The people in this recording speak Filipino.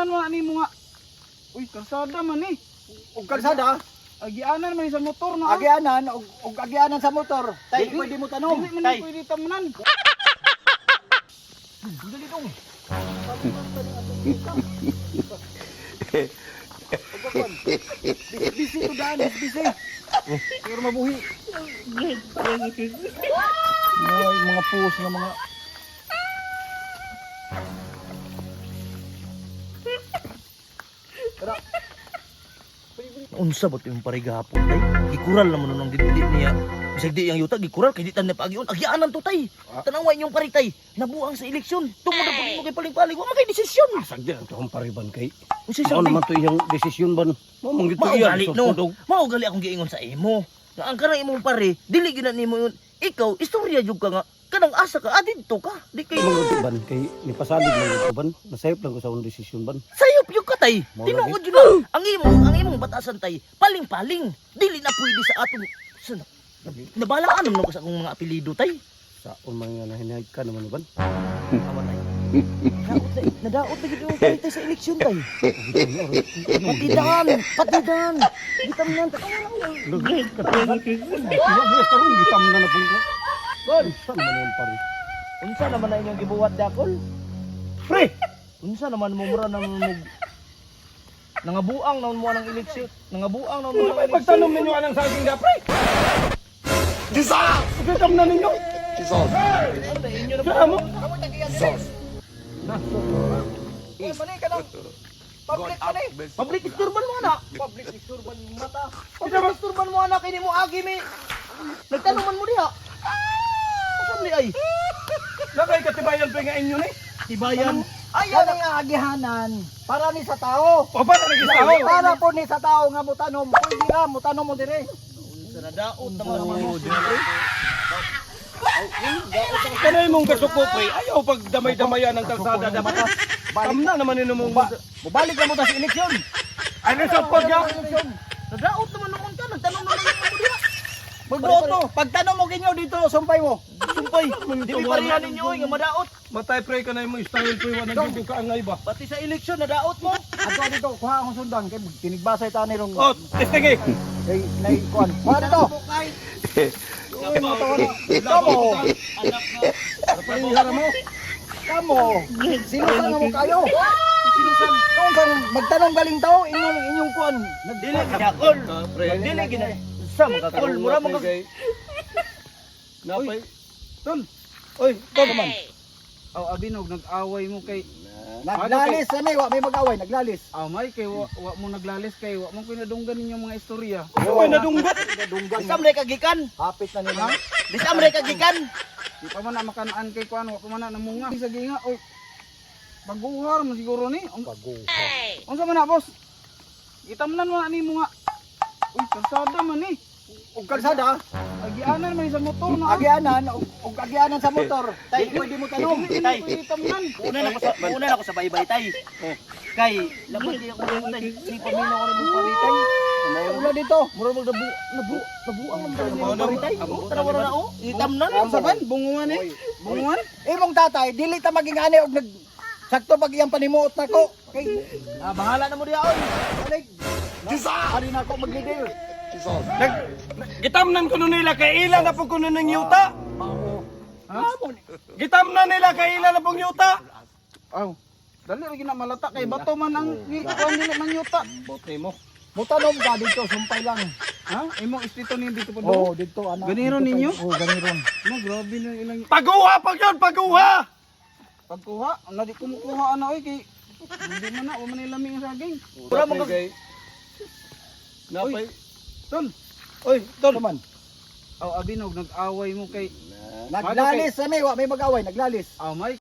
Ano ani mo nga? Uy, kalsada man eh. Og kalsada, Agianan man sa motor na. agianan og agianan sa motor. Tay, pwede mo tanom. Dili man Tay, pwede tamnan. dali dong. Busy to daan, busy. Pero mabuhi. Ay, mga puos na mga Unsa ba yung parigahapon tay? Gikural naman nung dili niya. Bisag di yang yuta gikural kay di tan na pagion. Agyaanan to tay. Tanaway yung paritay. Nabuang sa eleksyon. Tungod na pag mo kay paling-paling wa man kay desisyon. Asag din ang tuhong pariban kay. Unsa Ano sa naman to iyang desisyon ba? Mamang dito iya. Maugali no. Maugali akong giingon sa imo. Nga ang kanang imong pare, dili gyud na nimo yun. Ikaw istorya jud ka nga. Kanang asa ka adinto ka. Di kay Mga ban kay ni pasalig man ito ban. Nasayop lang ko sa akong desisyon ban. sayop yung katay. Mao Tinuod lagi. yun na. Ang imong batasan tay, paling-paling. Dili na pwede sa atong nabalaan naman ko sa akong mga apelido tay. Sa mga nga nahinahig ka naman ban. Awan tay. Nadaot na gid yung tay sa eleksyon tay. Patidan. Gitam nan Lugay ka tayo kay. Wala karon gitam na pung ko. Gon. Saan man yung pari? Unsa naman na inyong gibuhat dakol? Pre! Unsa naman mo mura nang nangabuang naman mo ng eleksyon. Nangabuang naman mo ng eleksyon. Pagtanom ninyo anang saging da pre. Jesus! Gitam na ninyo. Ano na inyo na Kaya mo? Uy, mali ka lang. Public pa ni. Public disturban mo na. Public disturban mo mata. Public disturban mo anak ini mo agi mi. Nagtanuman mo diha. Asa ni ay? Nakay katibayan pre nga inyo ni. Tibayan. Ayaw nga agihanan para ni sa tao. O ba na nagistao? Para po ni sa tao nga mutanom. Pwede ra mutanom mo dire. Sa nadaot naman mo. Kanay mong kasuko pre. Ayaw pag damay-damayan ng kalsada dapat. Tamna naman nino mong Mubalik na mo ta sa eleksyon. ano sa pagya? Nadaot naman noon ka. Nagtanong naman mo diha. Magboto. Pagtanong mo kinyo dito, sumpay mo. Sumpay. Dili pareha ninyo oy nga madaot. Matay pre ka na yung style pre wa nagdugo ka angay ba? Pati sa eleksyon nadaot mo. Ato dito, kuha akong sundan kay tinigbasay ta ni rong. Oh, testing eh. Kay nay kuan. Kuha dito. Uy, matawa na. Kamo. Pahihara mo. Kamo. Sino sa nga mo kayo? Sinusan. Kung saan magtanong galing tao, inyong kuan. Dili ginakol. Dili gina. Sa mga kol mura mga Napay. Tol. Oy, to naman. Aw abinog nag-away mo kay Naglalis ani, wa may mag-away, naglalis. May kay wa mo naglalis kay wa mo pinadunggan ninyo mga istorya. Oy, nadunggot. Dunggan. Isam re kagikan. Hapit na nila. Isam re kagikan. Di pa man na makanaan kay kuan wa pa man na namunga. Sa ginga oy. Baguhar man siguro ni. Unsa man na boss? Gitamnan man ani mo nga. Uy, kalsada man eh. Og kalsada, Agianan man sa motor na. agianan og agianan sa motor. Tay, pwede mo tanom. Tay. Pwede tamnan. Una na ako sa baybay tay. Kay laban di ako mo tay. Si pamino ko ni paritay. Ulo dito. Mura mo nabuang ang paritay. Tara na oh. Itam na. Unsa man bunguan eh? Bunguan? Imong tatay, dili ta maging ani og nag sakto pag iyang panimuot nako. Kay Bahala na mo diha oy. balik. Ari na ako mag-leader. Gitamnan ko nun nila kay ilan na po kuno ng yuta. Ha? Gitamnan nila kay ilan na pong yuta. Aw. Dali ra gina malata kay bato man ang kuan dili man yuta. Bote mo. Mutanom ka dito, sumpay lang. Ha? Imong istito ni dito pa Oh, do. dito ana. Ganiron dito ninyo? tayo. Oh, ganiron. No, grabe na ilang Paguha pag yun, paguha. pagkuha. Ana di kumukuha ana oy kay hindi man na wa man ilami ang saging. Mura mo kay. Napay. Tol. Oy, tol. Naman. Aw abinog nag-away mo kay Naglalis ani, wa may mag-away, naglalis. may